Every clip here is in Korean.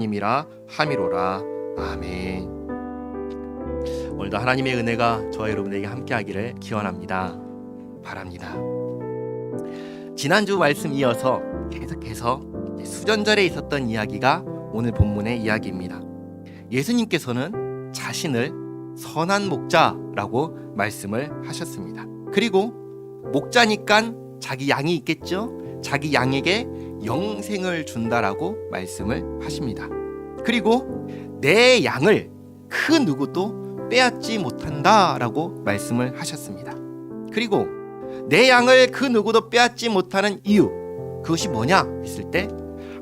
님이라 함이로라. 아멘. 오늘도 하나님의 은혜가 저와 여러분에게 함께하기를 기원합니다. 바랍니다. 지난주 말씀 이어서 계속해서 수전절에 있었던 이야기가 오늘 본문의 이야기입니다. 예수님께서는 자신을 선한 목자라고 말씀을 하셨습니다. 그리고 목자니까 자기 양이 있겠죠. 자기 양에게 영생을 준다라고 말씀을 하십니다. 그리고 내 양을 그 누구도 빼앗지 못한다라고 말씀을 하셨습니다. 그리고 내 양을 그 누구도 빼앗지 못하는 이유, 그것이 뭐냐 했을 때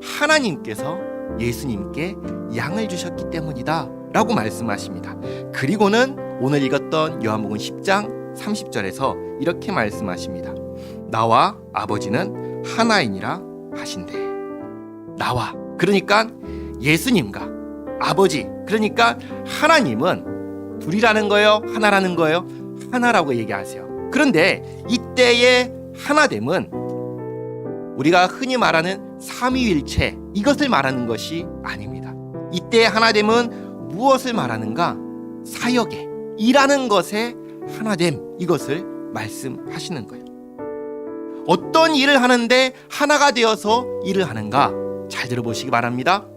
하나님께서 예수님께 양을 주셨기 때문이다 라고 말씀하십니다. 그리고는 오늘 읽었던 요한복음 10장 30절에서 이렇게 말씀하십니다. 나와 아버지는 하나이니라 하신대. 나와, 그러니까 예수님과 아버지, 그러니까 하나님은 둘이라는 거예요? 하나라는 거예요? 하나라고 얘기하세요. 그런데 이때의 하나됨은 우리가 흔히 말하는 삼위일체, 이것을 말하는 것이 아닙니다. 이때의 하나됨은 무엇을 말하는가? 사역에, 일하는 것에 하나됨, 이것을 말씀하시는 거예요. 어떤 일을 하는데 하나가 되어서 일을 하는가? 잘 들어보시기 바랍니다.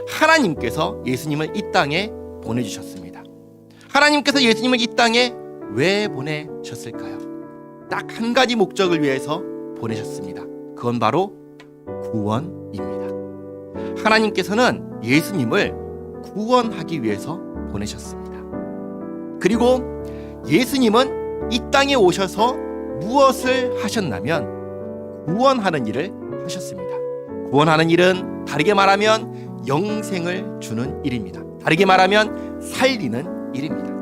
하나님께서 예수님을 이 땅에 보내주셨습니다. 하나님께서 예수님을 이 땅에 왜 보내셨을까요? 딱 한 가지 목적을 위해서 보내셨습니다. 그건 바로 구원입니다. 하나님께서는 예수님을 구원하기 위해서 보내셨습니다. 그리고 예수님은 이 땅에 오셔서 무엇을 하셨냐면 구원하는 일을 하셨습니다. 구원하는 일은 다르게 말하면 영생을 주는 일입니다. 다르게 말하면 살리는 일입니다.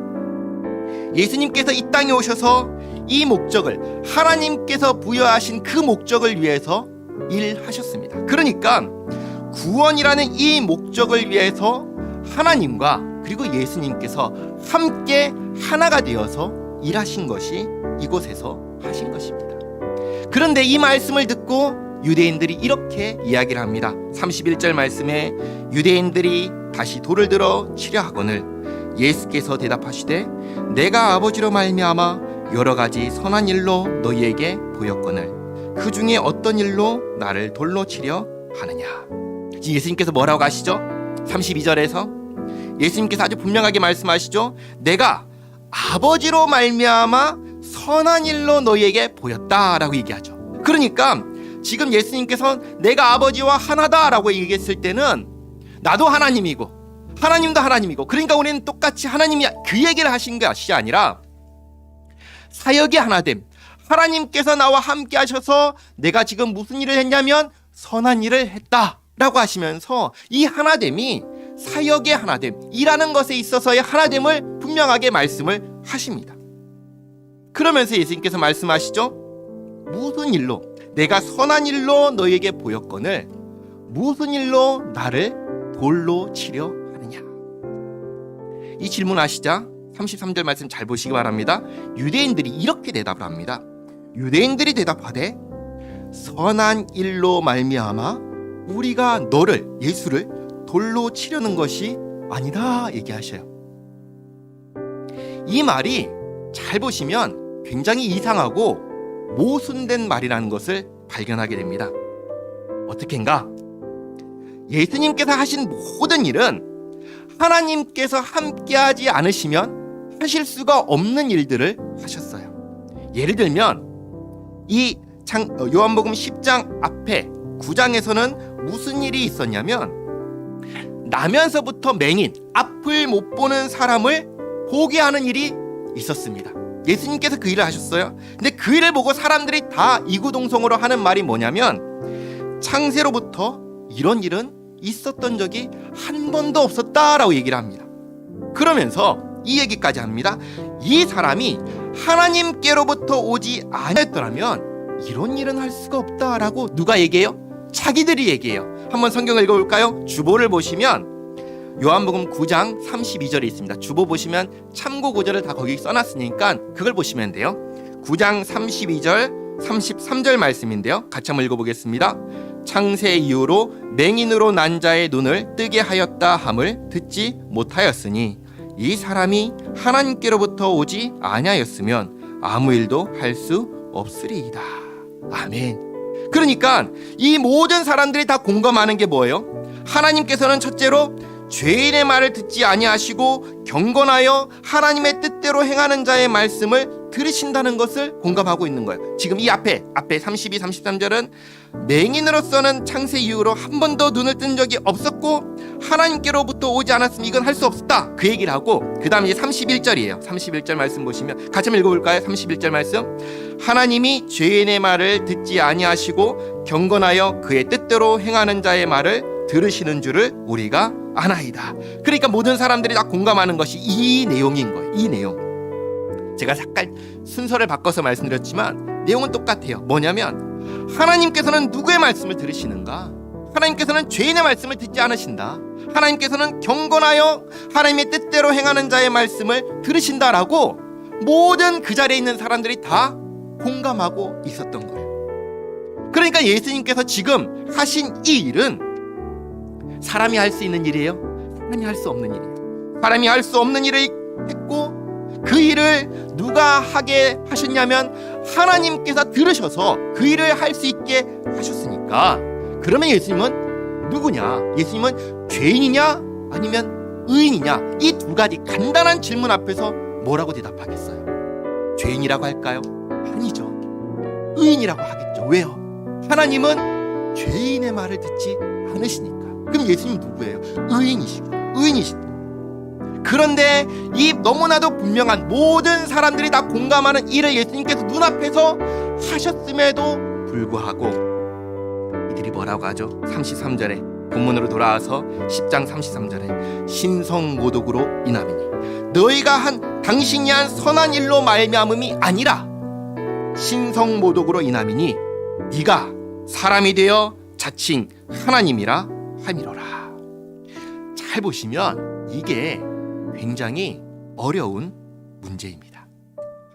예수님께서 이 땅에 오셔서 이 목적을, 하나님께서 부여하신 그 목적을 위해서 일하셨습니다. 그러니까 구원이라는 이 목적을 위해서 하나님과 그리고 예수님께서 함께 하나가 되어서 일하신 것이 이곳에서 하신 것입니다. 그런데 이 말씀을 듣고 유대인들이 이렇게 이야기를 합니다. 31절 말씀에 유대인들이 다시 돌을 들어 치려 하거늘 예수께서 대답하시되 내가 아버지로 말미암아 여러 가지 선한 일로 너희에게 보였거늘 그 중에 어떤 일로 나를 돌로 치려 하느냐. 예수님께서 뭐라고 하시죠? 32절에서 예수님께서 아주 분명하게 말씀하시죠. 내가 아버지로 말미암아 선한 일로 너희에게 보였다라고 얘기하죠. 그러니까 지금 예수님께서 내가 아버지와 하나다라고 얘기했을 때는 나도 하나님이고 하나님도 하나님이고, 그러니까 우리는 똑같이 하나님이 그 얘기를 하신 것이 아니라 사역의 하나됨, 하나님께서 나와 함께 하셔서 내가 지금 무슨 일을 했냐면 선한 일을 했다라고 하시면서 이 하나됨이 사역의 하나됨, 일하는 것에 있어서의 하나됨을 분명하게 말씀을 하십니다. 그러면서 예수님께서 말씀하시죠. 무슨 일로? 내가 선한 일로 너희에게 보였거늘 무슨 일로 나를 돌로 치려 하느냐. 이 질문하시자 33절 말씀 잘 보시기 바랍니다. 유대인들이 이렇게 대답을 합니다. 유대인들이 대답하되 선한 일로 말미암아 우리가 너를, 예수를 돌로 치려는 것이 아니다 얘기하셔요. 이 말이 잘 보시면 굉장히 이상하고 모순된 말이라는 것을 발견하게 됩니다. 어떻게인가? 예수님께서 하신 모든 일은 하나님께서 함께하지 않으시면 하실 수가 없는 일들을 하셨어요. 예를 들면 이 요한복음 10장 앞에 9장에서는 무슨 일이 있었냐면 나면서부터 맹인, 앞을 못 보는 사람을 보게 하는 일이 있었습니다. 예수님께서 그 일을 하셨어요. 근데 그 일을 보고 사람들이 다 이구동성으로 하는 말이 뭐냐면 창세로부터 이런 일은 있었던 적이 한 번도 없었다라고 얘기를 합니다. 그러면서 이 얘기까지 합니다. 이 사람이 하나님께로부터 오지 않았더라면 이런 일은 할 수가 없다라고 누가 얘기해요? 자기들이 얘기해요. 한번 성경을 읽어볼까요? 주보를 보시면 요한복음 9장 32절에 있습니다. 주보 보시면 참고 구절을 다 거기 써놨으니까 그걸 보시면 돼요. 9장 32절 33절 말씀인데요. 같이 한번 읽어보겠습니다. 창세 이후로 맹인으로 난 자의 눈을 뜨게 하였다 함을 듣지 못하였으니 이 사람이 하나님께로부터 오지 아니하였으면 아무 일도 할 수 없으리이다. 아멘. 그러니까 이 모든 사람들이 다 공감하는 게 뭐예요? 하나님께서는 첫째로 죄인의 말을 듣지 아니하시고 경건하여 하나님의 뜻대로 행하는 자의 말씀을 들으신다는 것을 공감하고 있는 거예요. 지금 이 앞에 32, 33절은 맹인으로서는 창세 이후로 한 번도 눈을 뜬 적이 없었고 하나님께로부터 오지 않았으면 이건 할 수 없다, 그 얘기를 하고, 그 다음에 이제 31절이에요 31절 말씀 보시면 같이 한번 읽어볼까요? 31절 말씀. 하나님이 죄인의 말을 듣지 아니하시고 경건하여 그의 뜻대로 행하는 자의 말을 들으시는 줄을 우리가 아나이다. 그러니까 모든 사람들이 다 공감하는 것이 이 내용인 거예요. 이 내용. 제가 잠깐 순서를 바꿔서 말씀드렸지만 내용은 똑같아요. 뭐냐면 하나님께서는 누구의 말씀을 들으시는가? 하나님께서는 죄인의 말씀을 듣지 않으신다. 하나님께서는 경건하여 하나님의 뜻대로 행하는 자의 말씀을 들으신다라고 모든 그 자리에 있는 사람들이 다 공감하고 있었던 거예요. 그러니까 예수님께서 지금 하신 이 일은 사람이 할 수 있는 일이에요? 사람이 할 수 없는 일이에요. 사람이 할 수 없는 일을 했고, 그 일을 누가 하게 하셨냐면 하나님께서 들으셔서 그 일을 할 수 있게 하셨으니까, 그러면 예수님은 누구냐? 예수님은 죄인이냐 아니면 의인이냐? 이 두 가지 간단한 질문 앞에서 뭐라고 대답하겠어요? 죄인이라고 할까요? 아니죠. 의인이라고 하겠죠. 왜요? 하나님은 죄인의 말을 듣지 않으시니까. 그럼 예수님 누구예요? 의인이시죠. 그런데 이 너무나도 분명한, 모든 사람들이 다 공감하는 일을 예수님께서 눈앞에서 하셨음에도 불구하고 이들이 뭐라고 하죠? 33절에 본문으로 돌아와서 10장 33절에 신성모독으로 인함이니 너희가 한 당신이 한 선한 일로 말미암음이 아니라 신성모독으로 인함이니 네가 사람이 되어 자칭 하나님이라 함이로라. 잘 보시면 이게 굉장히 어려운 문제입니다.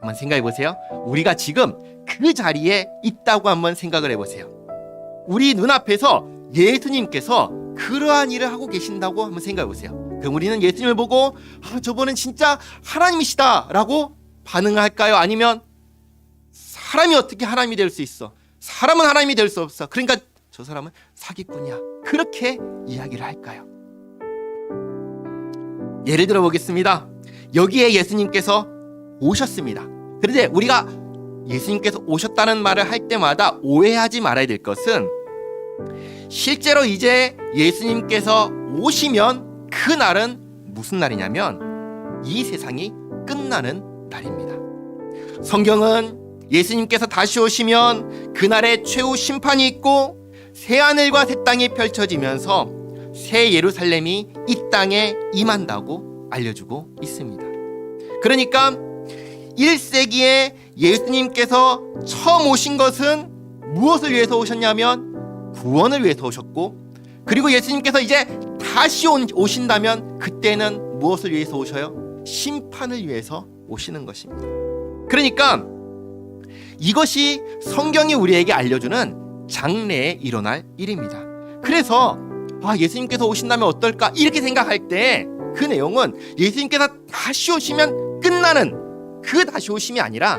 한번 생각해 보세요. 우리가 지금 그 자리에 있다고 한번 생각을 해보세요. 우리 눈앞에서 예수님께서 그러한 일을 하고 계신다고 한번 생각해 보세요. 그럼 우리는 예수님을 보고 저분은 진짜 하나님이시다 라고 반응할까요? 아니면 사람이 어떻게 하나님이 될 수 있어? 사람은 하나님이 될 수 없어. 그러니까 저 사람은 사기꾼이야. 그렇게 이야기를 할까요? 예를 들어 보겠습니다. 여기에 예수님께서 오셨습니다. 그런데 우리가 예수님께서 오셨다는 말을 할 때마다 오해하지 말아야 될 것은, 실제로 이제 예수님께서 오시면 그 날은 무슨 날이냐면 이 세상이 끝나는 날입니다. 성경은 예수님께서 다시 오시면 그날에 최후 심판이 있고 새하늘과 새 땅이 펼쳐지면서 새 예루살렘이 이 땅에 임한다고 알려주고 있습니다. 그러니까 1세기에 예수님께서 처음 오신 것은 무엇을 위해서 오셨냐면 구원을 위해서 오셨고, 그리고 예수님께서 이제 다시 오신다면 그때는 무엇을 위해서 오셔요? 심판을 위해서 오시는 것입니다. 그러니까 이것이 성경이 우리에게 알려주는 장래에 일어날 일입니다. 그래서 예수님께서 오신다면 어떨까 이렇게 생각할 때 그 내용은 예수님께서 다시 오시면 끝나는 그 다시 오심이 아니라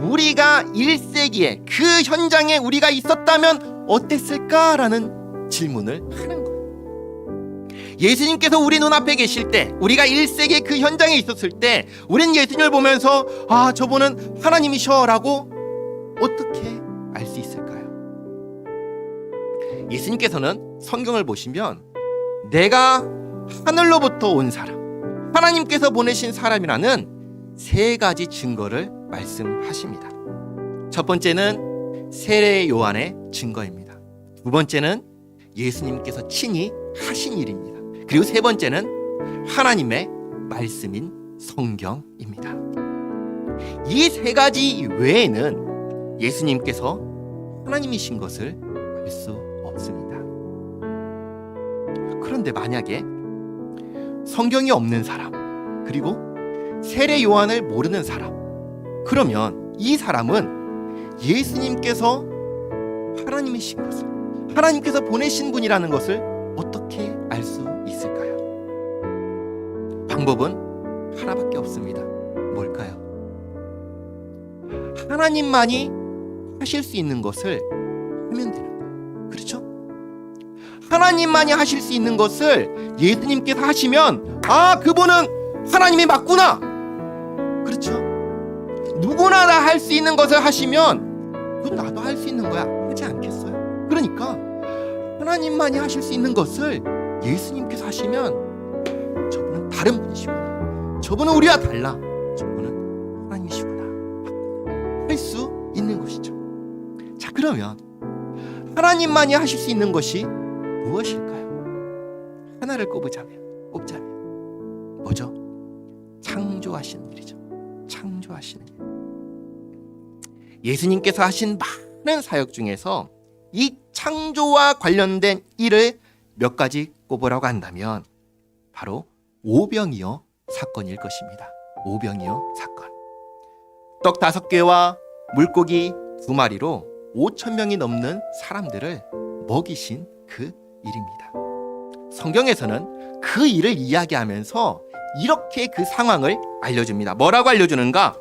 우리가 1세기에 그 현장에 우리가 있었다면 어땠을까라는 질문을 하는 거예요. 예수님께서 우리 눈앞에 계실 때, 우리가 1세기에 그 현장에 있었을 때 우리는 예수님을 보면서 저분은 하나님이셔라고 어떻게 알 수 있을까요? 예수님께서는 성경을 보시면 내가 하늘로부터 온 사람, 하나님께서 보내신 사람이라는 세 가지 증거를 말씀하십니다. 첫 번째는 세례 요한의 증거입니다. 두 번째는 예수님께서 친히 하신 일입니다. 그리고 세 번째는 하나님의 말씀인 성경입니다. 이 세 가지 외에는 예수님께서 하나님이신 것을 알 수 없습니다. 그런데 만약에 성경이 없는 사람, 그리고 세례 요한을 모르는 사람, 그러면 이 사람은 예수님께서 하나님이신 것을, 하나님께서 보내신 분이라는 것을 어떻게 알 수 있을까요? 방법은 하나밖에 없습니다. 뭘까요? 하나님만이 하실 수 있는 것을 하면 되는 거예요. 그렇죠? 하나님만이 하실 수 있는 것을 예수님께서 하시면 그분은 하나님이 맞구나. 그렇죠? 누구나 다 할 수 있는 것을 하시면 그건 나도 할 수 있는 거야 하지 않겠어요? 그러니까 하나님만이 하실 수 있는 것을 예수님께서 하시면 저분은 다른 분이시구나, 저분은 우리와 달라, 저분은 하나님이시구나 할 수 있는 것이죠. 자, 그러면 하나님만이 하실 수 있는 것이 무엇일까요? 하나를 꼽자면 뭐죠? 창조하시는 일이죠. 창조하시는 일. 예수님께서 하신 많은 사역 중에서 이 창조와 관련된 일을 몇 가지 꼽으라고 한다면 바로 오병이어 사건일 것입니다. 오병이어 사건. 떡 5개와 물고기 2마리로 5,000명이 넘는 사람들을 먹이신 그 일입니다. 성경에서는 그 일을 이야기하면서 이렇게 그 상황을 알려줍니다. 뭐라고 알려주는가?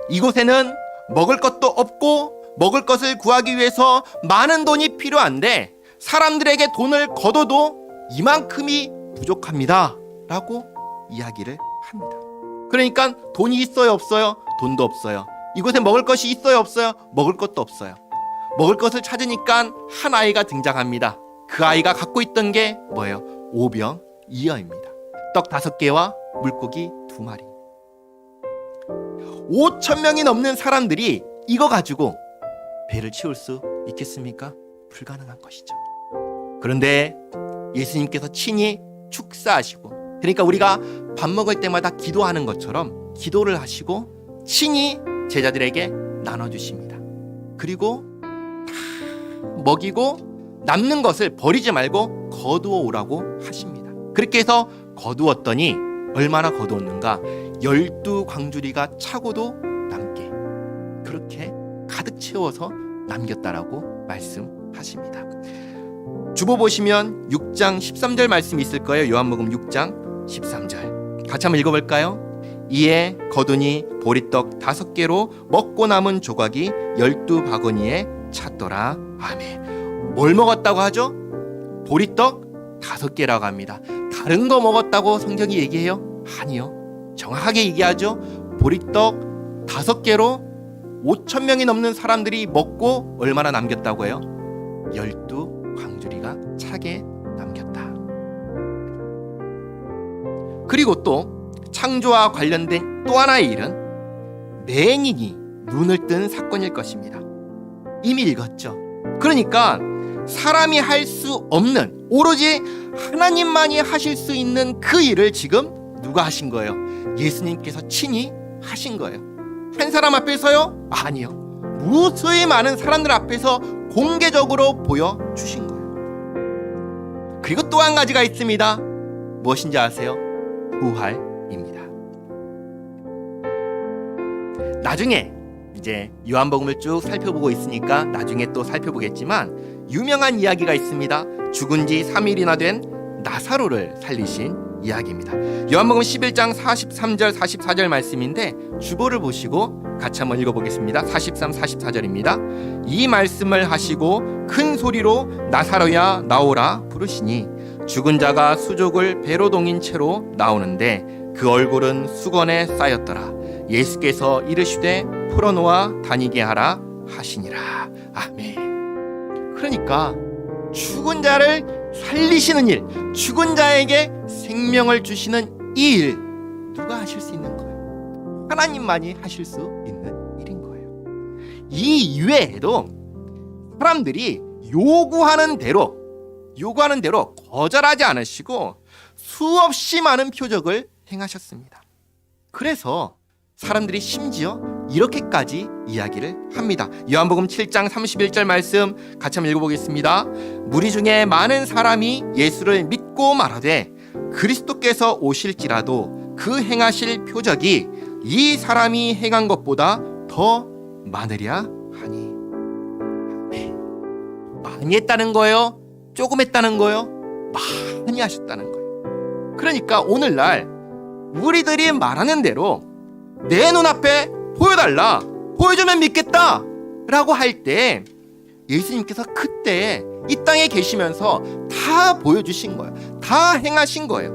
이곳에는 먹을 것도 없고 먹을 것을 구하기 위해서 많은 돈이 필요한데 사람들에게 돈을 걷어도 이만큼이 부족합니다 라고 이야기를 합니다. 그러니까 돈이 있어요, 없어요? 돈도 없어요. 이곳에 먹을 것이 있어요, 없어요? 먹을 것도 없어요. 먹을 것을 찾으니까 한 아이가 등장합니다. 그 아이가 갖고 있던 게 뭐예요? 오병이어입니다. 떡 5개와 물고기 2마리. 5,000명이 넘는 사람들이 이거 가지고 배를 채울 수 있겠습니까? 불가능한 것이죠. 그런데 예수님께서 친히 축사하시고, 그러니까 우리가 밥 먹을 때마다 기도하는 것처럼 기도를 하시고 친히 제자들에게 나눠주십니다. 그리고 다 먹이고 남는 것을 버리지 말고 거두어 오라고 하십니다. 그렇게 해서 거두었더니 얼마나 거두었는가? 12광주리가 차고도 남게 그렇게 가득 채워서 남겼다라고 말씀하십니다. 주보 보시면 6장 13절 말씀이 있을 거예요. 요한복음 6장 13절 같이 한번 읽어볼까요? 이에 거두니 보리떡 5개로 먹고 남은 조각이 12바구니에 찼더라. 아멘. 뭘 먹었다고 하죠? 보리떡 5개라고 합니다. 다른 거 먹었다고 성경이 얘기해요? 아니요. 정확하게 얘기하죠. 보리떡 5개로 5,000명이 넘는 사람들이 먹고 얼마나 남겼다고 해요? 12광주리가 차게 남겼다. 그리고 또 창조와 관련된 또 하나의 일은 맹인이 눈을 뜬 사건일 것입니다. 이미 읽었죠. 그러니까 사람이 할 수 없는, 오로지 하나님만이 하실 수 있는 그 일을 지금 누가 하신 거예요? 예수님께서 친히 하신 거예요. 한 사람 앞에서요? 아니요. 무수히 많은 사람들 앞에서 공개적으로 보여주신 거예요. 그리고 또 한 가지가 있습니다. 무엇인지 아세요? 부활입니다. 나중에 이제 요한복음을 쭉 살펴보고 있으니까 나중에 또 살펴보겠지만 유명한 이야기가 있습니다. 죽은 지 3일이나 된 나사로를 살리신 이야기입니다. 요한복음 11장 43절 44절 말씀인데 주보를 보시고 같이 한번 읽어보겠습니다. 43, 44절입니다. 이 말씀을 하시고 큰 소리로 나사로야 나오라 부르시니 죽은 자가 수족을 배로 동인 채로 나오는데 그 얼굴은 수건에 쌓였더라. 예수께서 이르시되 풀어놓아 다니게 하라 하시니라. 아멘. 그러니까 죽은 자를 살리시는 일, 죽은 자에게 생명을 주시는 이 일 누가 하실 수 있는 거예요? 하나님만이 하실 수 있는 일인 거예요. 이 이외에도 사람들이 요구하는 대로 거절하지 않으시고 수없이 많은 표적을 행하셨습니다. 그래서 사람들이 심지어 이렇게까지 이야기를 합니다. 요한복음 7장 31절 말씀 같이 한번 읽어보겠습니다. 무리 중에 많은 사람이 예수를 믿고 말하되 그리스도께서 오실지라도 그 행하실 표적이 이 사람이 행한 것보다 더 많으랴 하니. 많이 했다는 거예요? 조금 했다는 거예요? 많이 하셨다는 거예요. 그러니까 오늘날 우리들이 말하는 대로 내 눈앞에 보여달라, 보여주면 믿겠다 라고 할 때 예수님께서 그때 이 땅에 계시면서 다 보여주신 거예요. 다 행하신 거예요.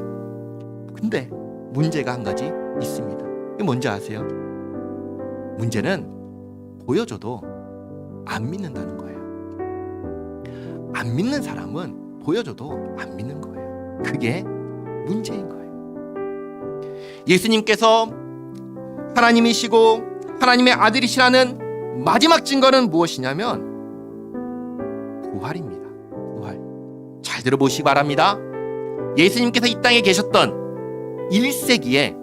근데 문제가 한 가지 있습니다. 이게 뭔지 아세요? 문제는 보여줘도 안 믿는다는 거예요. 안 믿는 사람은 보여줘도 안 믿는 거예요. 그게 문제인 거예요. 예수님께서 하나님이시고 하나님의 아들이시라는 마지막 증거는 무엇이냐면 부활입니다. 부활. 잘 들어보시기 바랍니다. 예수님께서 이 땅에 계셨던 1세기에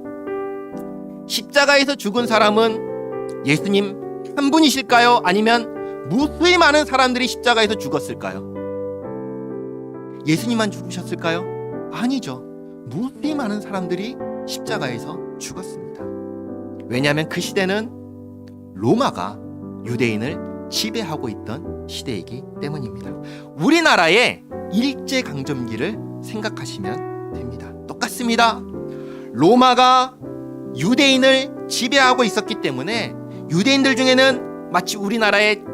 십자가에서 죽은 사람은 예수님 한 분이실까요? 아니면 무수히 많은 사람들이 십자가에서 죽었을까요? 예수님만 죽으셨을까요? 아니죠. 무수히 많은 사람들이 십자가에서 죽었습니다. 왜냐하면 그 시대는 로마가 유대인을 지배하고 있던 시대이기 때문입니다. 우리나라의 일제강점기를 생각하시면 됩니다. 똑같습니다. 로마가 유대인을 지배하고 있었기 때문에 유대인들 중에는 마치 우리나라의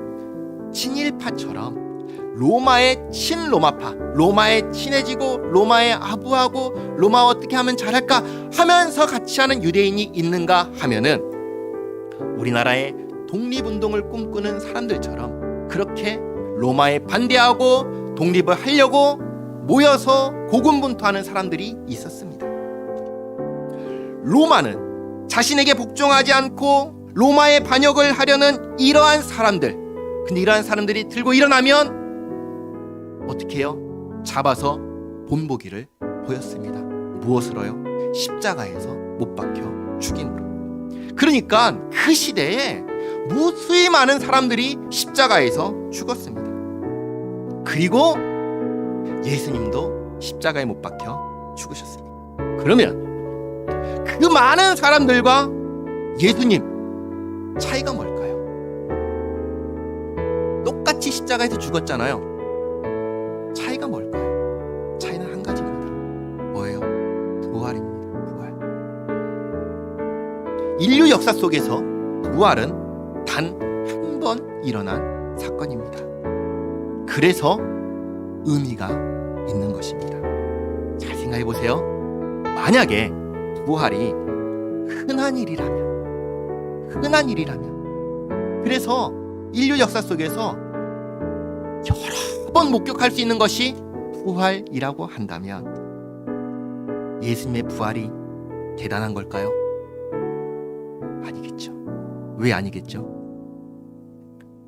친일파처럼 로마의 친로마파, 로마에 친해지고 로마에 아부하고 로마 어떻게 하면 잘할까 하면서 같이 하는 유대인이 있는가 하면은 우리나라의 독립운동을 꿈꾸는 사람들처럼 그렇게 로마에 반대하고 독립을 하려고 모여서 고군분투하는 사람들이 있었습니다. 로마는 자신에게 복종하지 않고 로마의 반역을 하려는 이러한 사람들, 근데 이러한 사람들이 들고 일어나면 어떻게 해요? 잡아서 본보기를 보였습니다. 무엇으로요? 십자가에서 못 박혀 죽임으로. 그러니까 그 시대에 무수히 많은 사람들이 십자가에서 죽었습니다. 그리고 예수님도 십자가에 못 박혀 죽으셨습니다. 그러면 그 많은 사람들과 예수님 차이가 뭘까요? 똑같이 십자가에서 죽었잖아요. 차이가 뭘까요? 차이는 한 가지입니다. 뭐예요? 부활입니다. 부활. 인류 역사 속에서 부활은 단 한 번 일어난 사건입니다. 그래서 의미가 있는 것입니다. 잘 생각해 보세요. 만약에 부활이 흔한 일이라면 그래서 인류 역사 속에서 여러 번 목격할 수 있는 것이 부활이라고 한다면 예수님의 부활이 대단한 걸까요? 아니겠죠. 왜 아니겠죠?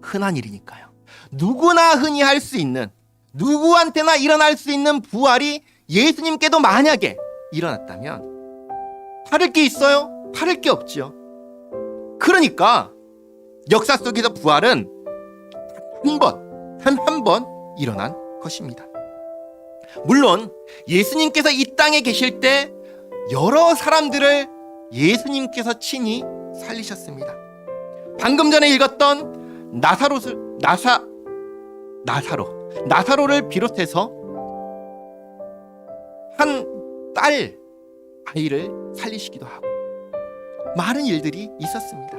흔한 일이니까요. 누구나 흔히 할 수 있는, 누구한테나 일어날 수 있는 부활이 예수님께도 만약에 일어났다면 다를 게 있어요? 다를 게 없죠. 그러니까 역사 속에서 부활은 한 번 일어난 것입니다. 물론 예수님께서 이 땅에 계실 때 여러 사람들을 예수님께서 친히 살리셨습니다. 방금 전에 읽었던 나사로를 비롯해서 한 딸 아이를 살리시기도 하고 많은 일들이 있었습니다.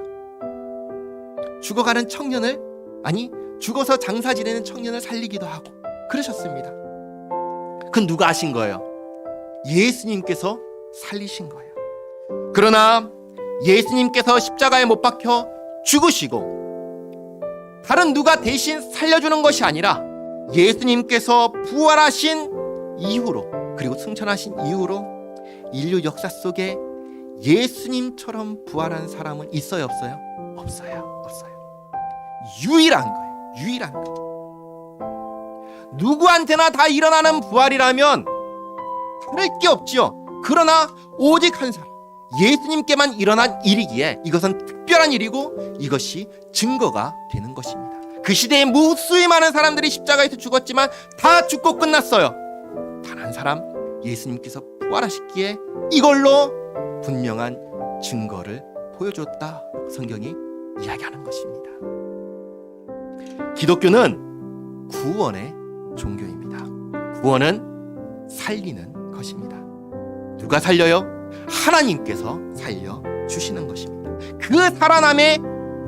죽어가는 청년을, 죽어서 장사 지내는 청년을 살리기도 하고 그러셨습니다. 그건 누가 하신 거예요? 예수님께서 살리신 거예요. 그러나 예수님께서 십자가에 못 박혀 죽으시고 다른 누가 대신 살려주는 것이 아니라 예수님께서 부활하신 이후로, 그리고 승천하신 이후로 인류 역사 속에 예수님처럼 부활한 사람은 있어요, 없어요? 없어요. 유일한 거예요. 누구한테나 다 일어나는 부활이라면 다를 게 없지요. 그러나 오직 한 사람, 예수님께만 일어난 일이기에 이것은 특별한 일이고 이것이 증거가 되는 것입니다. 그 시대에 무수히 많은 사람들이 십자가에서 죽었지만 다 죽고 끝났어요. 단 한 사람, 예수님께서 부활하셨기에 이걸로 분명한 증거를 보여줬다. 성경이 이야기하는 것입니다. 기독교는 구원의 종교입니다. 구원은 살리는 것입니다. 누가 살려요? 하나님께서 살려주시는 것입니다. 그 살아남의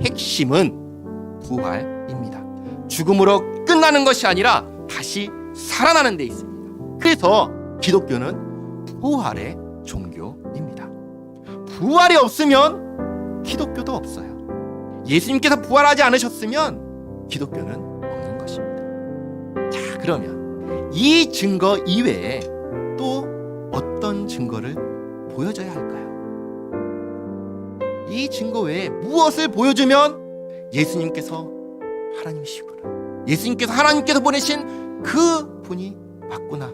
핵심은 부활입니다. 죽음으로 끝나는 것이 아니라 다시 살아나는 데 있습니다. 그래서 기독교는 부활의 종교입니다. 부활이 없으면 기독교도 없어요. 예수님께서 부활하지 않으셨으면 기독교는 없는 것입니다. 자, 그러면 이 증거 이외에 또 어떤 증거를 보여줘야 할까요? 이 증거 외에 무엇을 보여주면 예수님께서 하나님이시구나, 예수님께서 하나님께서 보내신 그 분이 맞구나,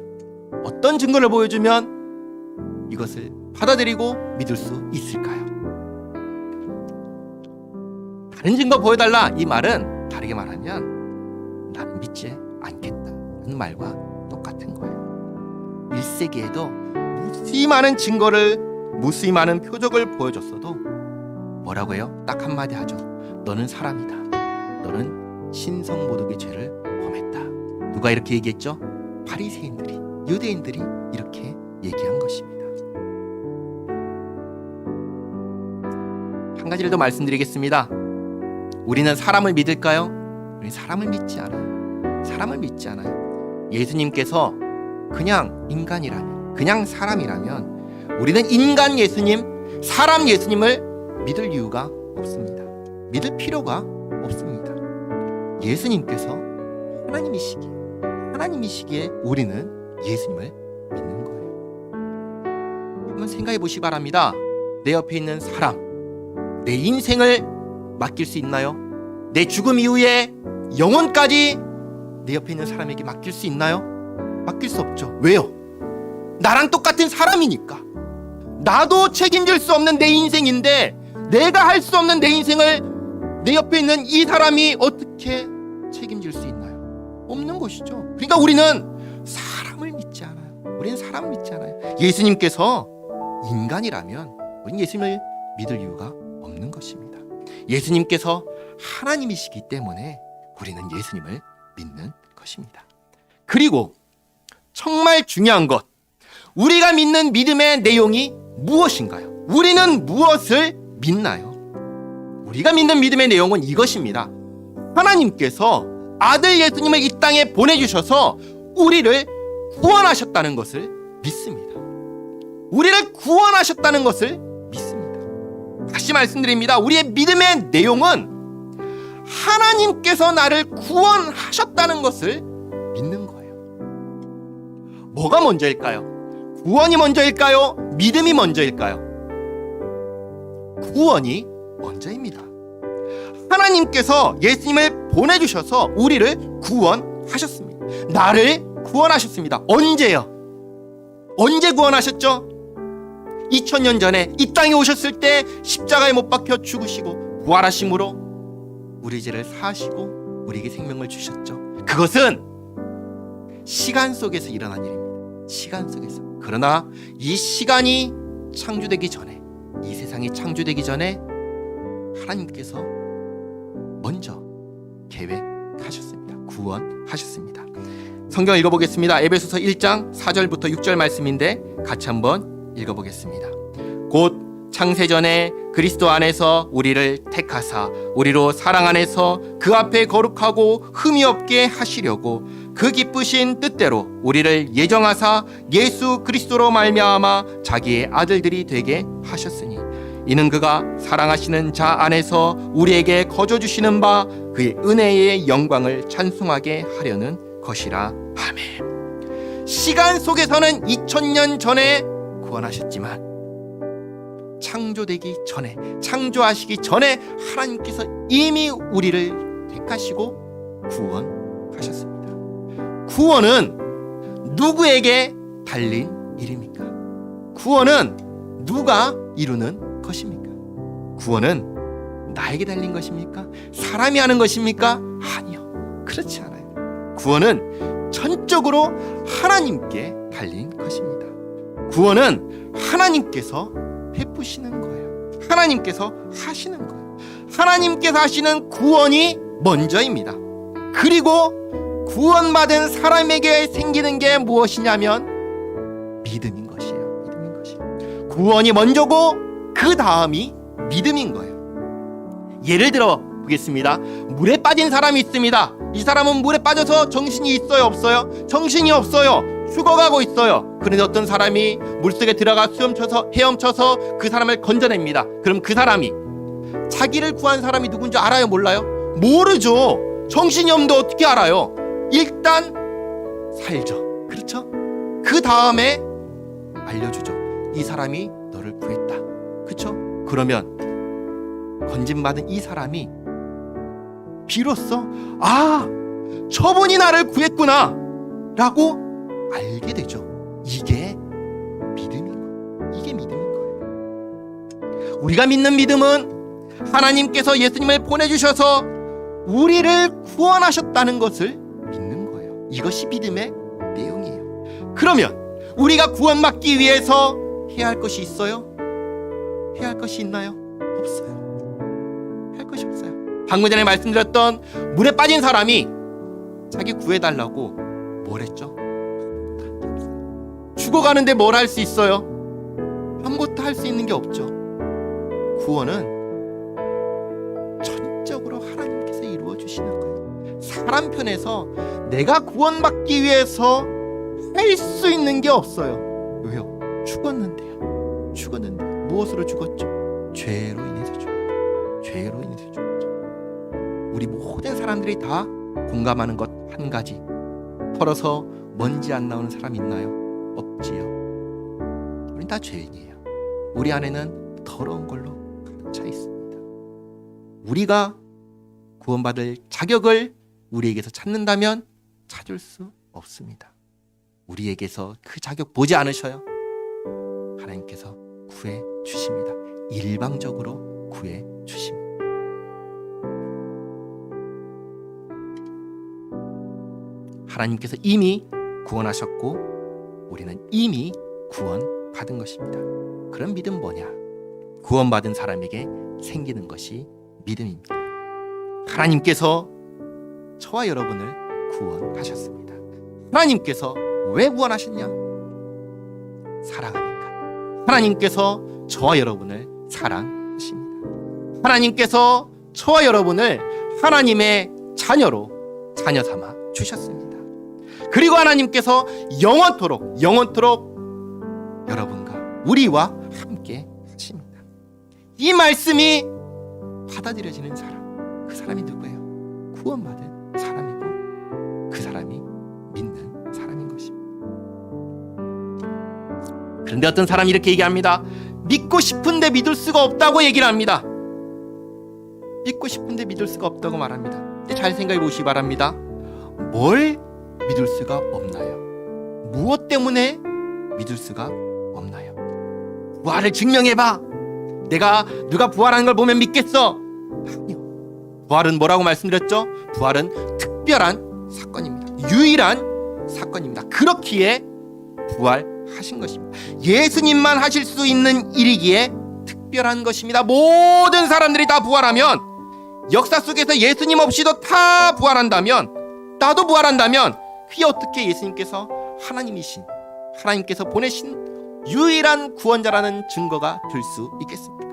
어떤 증거를 보여주면 이것을 받아들이고 믿을 수 있을까요? 다른 증거 보여달라, 이 말은 다르게 말하면 나는 믿지 않겠다는 말과 똑같은 거예요. 1세기에도 무수히 많은 증거를, 무수히 많은 표적을 보여줬어도 뭐라고 해요? 딱 한마디 하죠. 너는 사람이다. 너는 신성모독의 죄를 범했다. 누가 이렇게 얘기했죠? 바리새인들이, 유대인들이 이렇게 얘기한 것입니다. 한 가지를 더 말씀드리겠습니다. 우리는 사람을 믿을까요? 우리는 사람을 믿지 않아요. 사람을 믿지 않아요. 예수님께서 그냥 인간이라면, 그냥 사람이라면 우리는 인간 예수님, 사람 예수님을 믿을 이유가 없습니다. 믿을 필요가 없습니다. 예수님께서 하나님이시기에 우리는 예수님을 믿는 거예요. 한번 생각해 보시기 바랍니다. 내 옆에 있는 사람, 내 인생을 맡길 수 있나요? 내 죽음 이후에 영혼까지 내 옆에 있는 사람에게 맡길 수 있나요? 맡길 수 없죠. 왜요? 나랑 똑같은 사람이니까. 나도 책임질 수 없는 내 인생인데, 내가 할 수 없는 내 인생을 내 옆에 있는 이 사람이 어떻게 책임질 수 있나요? 없는 것이죠. 그러니까 우리는 사람을 믿지 않아요. 우리는 사람을 믿지 않아요. 예수님께서 인간이라면 우리는 예수님을 믿을 이유가 없는 것입니다. 예수님께서 하나님이시기 때문에 우리는 예수님을 믿는 것입니다. 그리고 정말 중요한 것, 우리가 믿는 믿음의 내용이 무엇인가요? 우리는 무엇을 믿나요? 우리가 믿는 믿음의 내용은 이것입니다. 하나님께서 아들 예수님을 이 땅에 보내주셔서 우리를 구원하셨다는 것을 믿습니다. 우리를 구원하셨다는 것을 믿습니다. 다시 말씀드립니다. 우리의 믿음의 내용은 하나님께서 나를 구원하셨다는 것을 믿는 거예요. 뭐가 먼저일까요? 구원이 먼저일까요? 믿음이 먼저일까요? 구원이 먼저입니다. 하나님께서 예수님을 보내주셔서 우리를 구원하셨습니다. 나를 구원하셨습니다. 언제요? 언제 구원하셨죠? 2000년 전에 이 땅에 오셨을 때 십자가에 못 박혀 죽으시고 부활하심으로 우리 죄를 사하시고 우리에게 생명을 주셨죠. 그것은 시간 속에서 일어난 일입니다. 시간 속에서. 그러나 이 시간이 창조되기 전에, 이 세상이 창조되기 전에 하나님께서 먼저 계획하셨습니다. 구원하셨습니다. 성경 읽어보겠습니다. 에베소서 1장 4절부터 6절 말씀인데 같이 한번 읽어보겠습니다. 곧 창세전에 그리스도 안에서 우리를 택하사 우리로 사랑 안에서 그 앞에 거룩하고 흠이 없게 하시려고 그 기쁘신 뜻대로 우리를 예정하사 예수 그리스도로 말미암아 자기의 아들들이 되게 하셨으니 이는 그가 사랑하시는 자 안에서 우리에게 거저 주시는 바 그의 은혜의 영광을 찬송하게 하려는 것이라. 아멘. 시간 속에서는 2000년 전에 구원하셨지만 창조되기 전에, 창조하시기 전에 하나님께서 이미 우리를 택하시고 구원하셨습니다. 구원은 누구에게 달린 일입니까? 구원은 누가 이루는 것입니까? 구원은 나에게 달린 것입니까? 사람이 하는 것입니까? 아니요, 그렇지 않아요. 구원은 전적으로 하나님께 달린 것입니다. 구원은 하나님께서 베푸시는 거예요. 하나님께서 하시는 거예요. 하나님께서 하시는 구원이 먼저입니다. 그리고 구원받은 사람에게 생기는 게 무엇이냐면 믿음인 것이에요. 믿음인 것이에요. 구원이 먼저고 그 다음이 믿음인 거예요. 예를 들어 보겠습니다. 물에 빠진 사람이 있습니다. 이 사람은 물에 빠져서 정신이 있어요, 없어요? 정신이 없어요. 죽어가고 있어요. 그런데 어떤 사람이 물속에 들어가 헤엄쳐서 그 사람을 건져냅니다. 그럼 그 사람이 자기를 구한 사람이 누군지 알아요, 몰라요? 모르죠. 정신이 없는데 어떻게 알아요? 일단 살죠. 그렇죠? 그 다음에 알려주죠. 이 사람이 너를 구했다. 그렇죠? 그러면 건진받은 이 사람이 비로소 저분이 나를 구했구나 라고 알게 되죠. 이게 믿음인 거예요. 이게 믿음인 거예요. 우리가 믿는 믿음은 하나님께서 예수님을 보내주셔서 우리를 구원하셨다는 것을 믿는 거예요. 이것이 믿음의 내용이에요. 그러면 우리가 구원받기 위해서 해야 할 것이 있어요? 해야 할 것이 있나요? 없어요. 할 것이 없어요. 방금 전에 말씀드렸던 물에 빠진 사람이 자기 구해달라고 뭘 했죠? 죽어가는데 뭘 할 수 있어요? 아무것도 할 수 있는 게 없죠. 구원은 전적으로 하나님께서 이루어 주시는 거예요. 사람 편에서 내가 구원받기 위해서 할 수 있는 게 없어요. 왜요? 죽었는데요. 무엇으로 죽었죠? 죄로 인해서 죽었죠. 죄로 인해서 죽었죠. 우리 모든 사람들이 다 공감하는 것 한 가지. 털어서 먼지 안 나오는 사람 있나요? 없지요. 우린 다 죄인이에요. 우리 안에는 더러운 걸로 가득 차 있습니다. 우리가 구원받을 자격을 우리에게서 찾는다면 찾을 수 없습니다. 우리에게서 그 자격 보지 않으셔요. 하나님께서 구해 주십니다. 일방적으로 구해 주십니다. 하나님께서 이미 구원하셨고 우리는 이미 구원받은 것입니다. 그런 믿음 뭐냐? 구원받은 사람에게 생기는 것이 믿음입니다. 하나님께서 저와 여러분을 구원하셨습니다. 하나님께서 왜 구원하셨냐? 사랑하니까. 하나님께서 저와 여러분을 사랑하십니다. 하나님께서 저와 여러분을 하나님의 자녀 삼아 주셨습니다. 그리고 하나님께서 영원토록 여러분과 우리와 함께 하십니다. 이 말씀이 받아들여지는 사람, 그 사람이 누구예요? 구원받은 사람이고 그 사람이 믿는 사람인 것입니다. 그런데 어떤 사람이 이렇게 얘기합니다. 믿고 싶은데 믿을 수가 없다고 얘기를 합니다. 믿고 싶은데 믿을 수가 없다고 말합니다. 근데 잘 생각해 보시기 바랍니다. 뭘 믿을 수가 없나요? 무엇 때문에 믿을 수가 없나요? 부활을 증명해봐. 내가 누가 부활하는 걸 보면 믿겠어? 아니요. 부활은 뭐라고 말씀드렸죠? 부활은 특별한 사건입니다. 유일한 사건입니다. 그렇기에 부활하신 것입니다. 예수님만 하실 수 있는 일이기에 특별한 것입니다. 모든 사람들이 다 부활하면, 역사 속에서 예수님 없이도 다 부활한다면, 나도 부활한다면, 그게 어떻게 예수님께서 하나님께서 보내신 유일한 구원자라는 증거가 될 수 있겠습니까?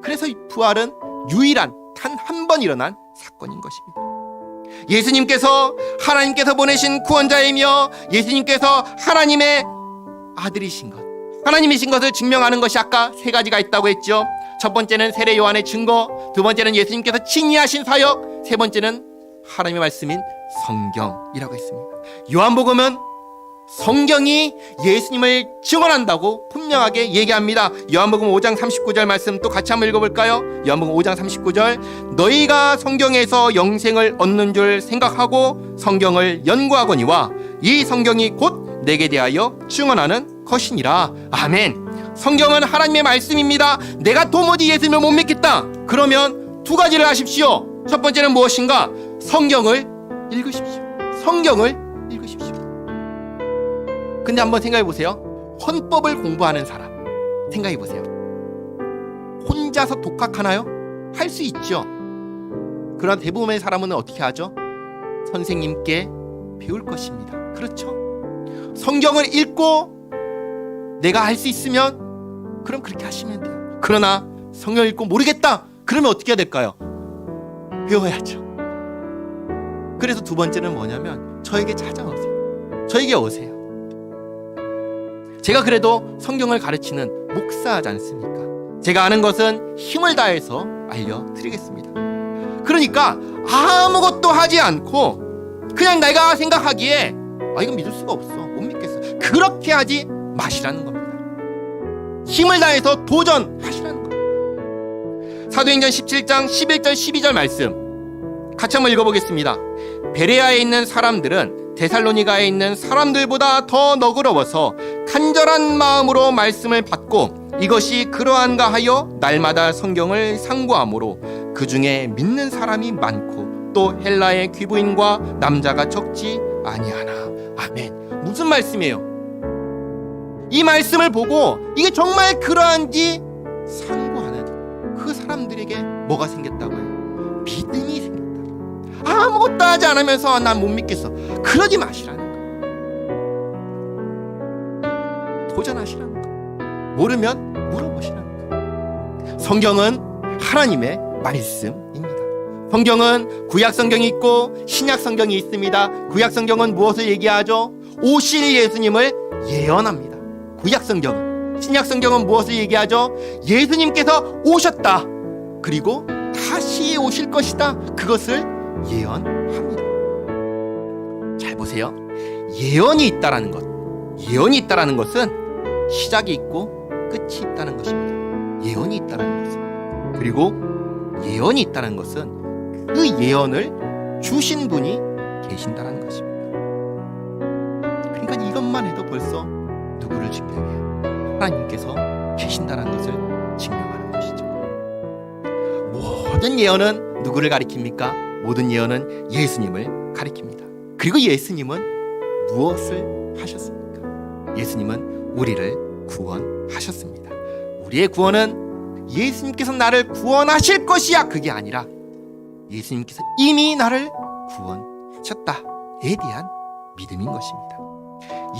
그래서 이 부활은 유일한 단 한 번 일어난 사건인 것입니다. 예수님께서 하나님께서 보내신 구원자이며 예수님께서 하나님의 아들이신 것, 하나님이신 것을 증명하는 것이 아까 세 가지가 있다고 했죠. 첫 번째는 세례 요한의 증거, 두 번째는 예수님께서 친히 하신 사역, 세 번째는 하나님의 말씀인 성경이라고 했습니다. 요한복음은 성경이 예수님을 증언한다고 분명하게 얘기합니다. 요한복음 5장 39절 말씀 또 같이 한번 읽어볼까요? 요한복음 5장 39절, 너희가 성경에서 영생을 얻는 줄 생각하고 성경을 연구하거니와 이 성경이 곧 내게 대하여 증언하는 것이니라. 아멘. 성경은 하나님의 말씀입니다. 내가 도무지 예수님을 못 믿겠다. 그러면 두 가지를 하십시오. 첫 번째는 무엇인가? 성경을 읽으십시오. 성경을 읽으십시오. 근데 한번 생각해 보세요. 헌법을 공부하는 사람 생각해 보세요. 혼자서 독학하나요? 할 수 있죠. 그러나 대부분의 사람은 어떻게 하죠? 선생님께 배울 것입니다. 그렇죠? 성경을 읽고 내가 할 수 있으면 그럼 그렇게 하시면 돼요. 그러나 성경 읽고 모르겠다 그러면 어떻게 해야 될까요? 배워야죠. 그래서 두 번째는 뭐냐면 저에게 찾아오세요. 저에게 오세요. 제가 그래도 성경을 가르치는 목사지 않습니까? 제가 아는 것은 힘을 다해서 알려드리겠습니다. 그러니까 아무것도 하지 않고 그냥 내가 생각하기에 이건 믿을 수가 없어, 못 믿겠어, 그렇게 하지 마시라는 겁니다. 힘을 다해서 도전하시라는 겁니다. 사도행전 17장 11절 12절 말씀 같이 한번 읽어보겠습니다. 베레아에 있는 사람들은 데살로니가에 있는 사람들보다 더 너그러워서 간절한 마음으로 말씀을 받고 이것이 그러한가 하여 날마다 성경을 상고하므로 그 중에 믿는 사람이 많고 또 헬라의 귀부인과 남자가 적지 아니하나. 아멘. 무슨 말씀이에요? 이 말씀을 보고 이게 정말 그러한지 상고하는 그 사람들에게 뭐가 생겼다고요? 믿음이 생겼다. 아무것도 하지 않으면서 난 못 믿겠어, 그러지 마시라는 거예요. 도전하시라는 거예요. 모르면 물어보시라는 거예요. 성경은 하나님의 말씀입니다. 성경은 구약 성경이 있고 신약 성경이 있습니다. 구약 성경은 무엇을 얘기하죠? 오실 예수님을 예언합니다. 구약 성경은. 신약 성경은 무엇을 얘기하죠? 예수님께서 오셨다, 그리고 다시 오실 것이다, 그것을 예언합니다. 잘 보세요. 예언이 있다라는 것, 예언이 있다라는 것은 시작이 있고 끝이 있다는 것입니다. 예언이 있다라는 것은. 그리고 예언이 있다는 것은 그 예언을 주신 분이 계신다는 것입니다. 그러니까 이것만 해도 벌써 누구를 증명해요? 하나님께서 계신다는 것을 증명하는 것이죠. 모든 예언은 누구를 가리킵니까? 모든 예언은 예수님을 가리킵니다. 그리고 예수님은 무엇을 하셨습니까? 예수님은 우리를 구원하셨습니다. 우리의 구원은 예수님께서 나를 구원하실 것이야, 그게 아니라 예수님께서 이미 나를 구원하셨다에 대한 믿음인 것입니다.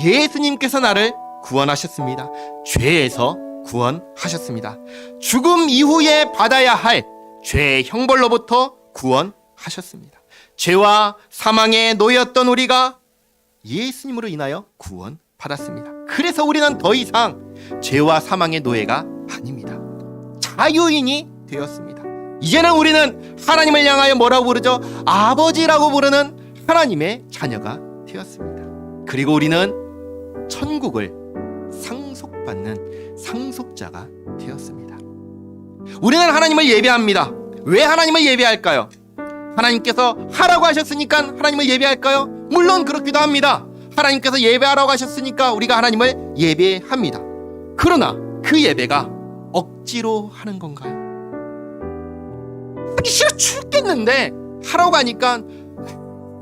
예수님께서 나를 구원하셨습니다. 죄에서 구원하셨습니다. 죽음 이후에 받아야 할 죄의 형벌로부터 구원하셨습니다. 죄와 사망에 놓였던 우리가 예수님으로 인하여 구원받았습니다. 그래서 우리는 더 이상 죄와 사망의 노예가 아닙니다. 자유인이 되었습니다. 이제는 우리는 하나님을 향하여 뭐라고 부르죠? 아버지라고 부르는 하나님의 자녀가 되었습니다. 그리고 우리는 천국을 상속받는 상속자가 되었습니다. 우리는 하나님을 예배합니다. 왜 하나님을 예배할까요? 하나님께서 하라고 하셨으니까 하나님을 예배할까요? 물론 그렇기도 합니다. 하나님께서 예배하라고 하셨으니까 우리가 하나님을 예배합니다. 그러나 그 예배가 억지로 하는 건가요? 하기 싫어 죽겠는데 하라고 하니까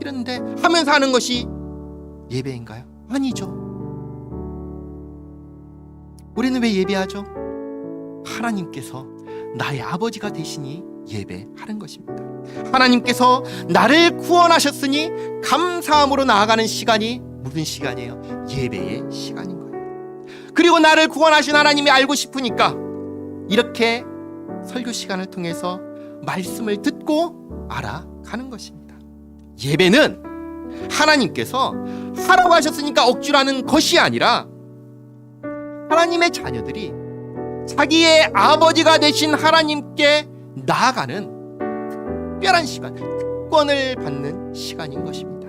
이런데 하면서 하는 것이 예배인가요? 아니죠. 우리는 왜 예배하죠? 하나님께서 나의 아버지가 되시니 예배하는 것입니다. 하나님께서 나를 구원하셨으니 감사함으로 나아가는 시간이 무슨 시간이에요? 예배의 시간인 거예요. 그리고 나를 구원하신 하나님이 알고 싶으니까 이렇게 설교 시간을 통해서 말씀을 듣고 알아가는 것입니다. 예배는 하나님께서 하라고 하셨으니까 억지로 하는 것이 아니라 하나님의 자녀들이 자기의 아버지가 되신 하나님께 나아가는 특별한 시간, 특권을 받는 시간인 것입니다.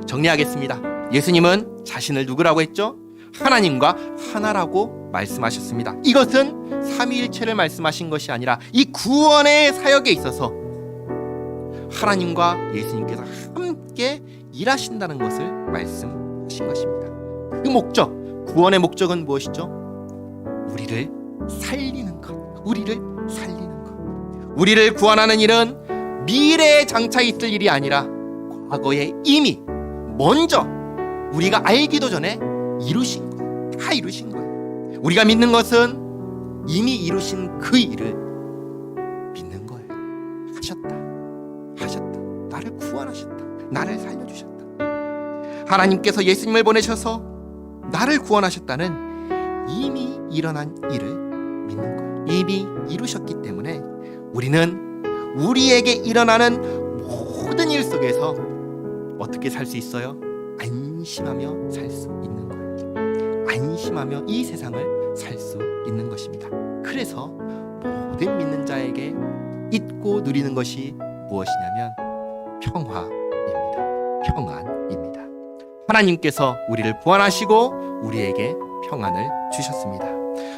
정리하겠습니다. 예수님은 자신을 누구라고 했죠? 하나님과 하나라고 말씀하셨습니다. 이것은 삼위일체를 말씀하신 것이 아니라 이 구원의 사역에 있어서 하나님과 예수님께서 함께 일하신다는 것을 말씀하신 것입니다. 그 목적, 구원의 목적은 무엇이죠? 우리를 살리는 것, 우리를 살리는 것. 우리를 구원하는 일은 미래에 장차 있을 일이 아니라 과거에 이미 먼저 우리가 알기도 전에 이루신 거예요. 다 이루신 거예요. 우리가 믿는 것은 이미 이루신 그 일을 믿는 거예요. 하셨다. 나를 살려주셨다. 하나님께서 예수님을 보내셔서 나를 구원하셨다는 이미 일어난 일을 믿는 거예요. 이미 이루셨기 때문에 우리는 우리에게 일어나는 모든 일 속에서 어떻게 살 수 있어요? 안심하며 살 수 있는 거예요. 안심하며 이 세상을 살 수 있는 것입니다. 그래서 모든 믿는 자에게 잊고 누리는 것이 무엇이냐면 평화입니다. 평안입니다. 하나님께서 우리를 구원하시고 우리에게 평안을 주셨습니다.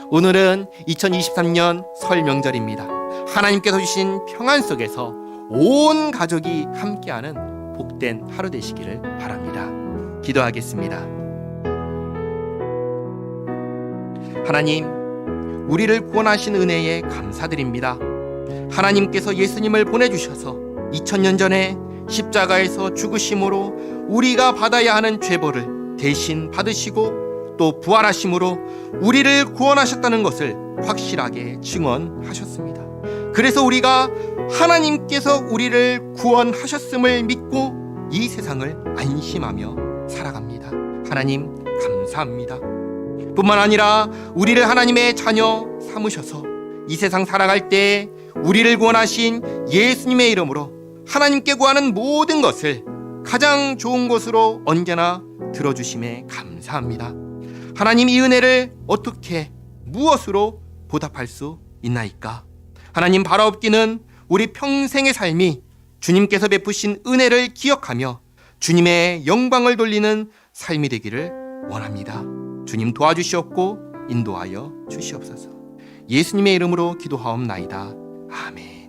오늘은 2023년 설 명절입니다. 하나님께서 주신 평안 속에서 온 가족이 함께하는 복된 하루 되시기를 바랍니다. 기도하겠습니다. 하나님, 우리를 구원하신 은혜에 감사드립니다. 하나님께서 예수님을 보내주셔서 2000년 전에 십자가에서 죽으심으로 우리가 받아야 하는 죄벌을 대신 받으시고 또 부활하심으로 우리를 구원하셨다는 것을 확실하게 증언하셨습니다. 그래서 우리가 하나님께서 우리를 구원하셨음을 믿고 이 세상을 안심하며 살아갑니다. 하나님 감사합니다. 뿐만 아니라 우리를 하나님의 자녀 삼으셔서 이 세상 살아갈 때 우리를 구원하신 예수님의 이름으로 하나님께 구하는 모든 것을 가장 좋은 것으로 언제나 들어주심에 감사합니다. 하나님, 이 은혜를 어떻게 무엇으로 보답할 수 있나이까? 하나님, 바라옵기는 우리 평생의 삶이 주님께서 베푸신 은혜를 기억하며 주님의 영광을 돌리는 삶이 되기를 원합니다. 주님 도와주시옵고 인도하여 주시옵소서. 예수님의 이름으로 기도하옵나이다. 아멘.